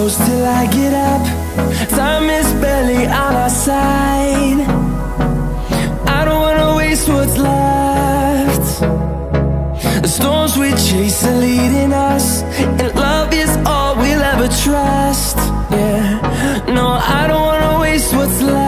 close till I get up. Time is barely on our side. I don't wanna waste what's left. The storms we chase are leading us, and love is all we'll ever trust. Yeah, no, I don't wanna waste what's left.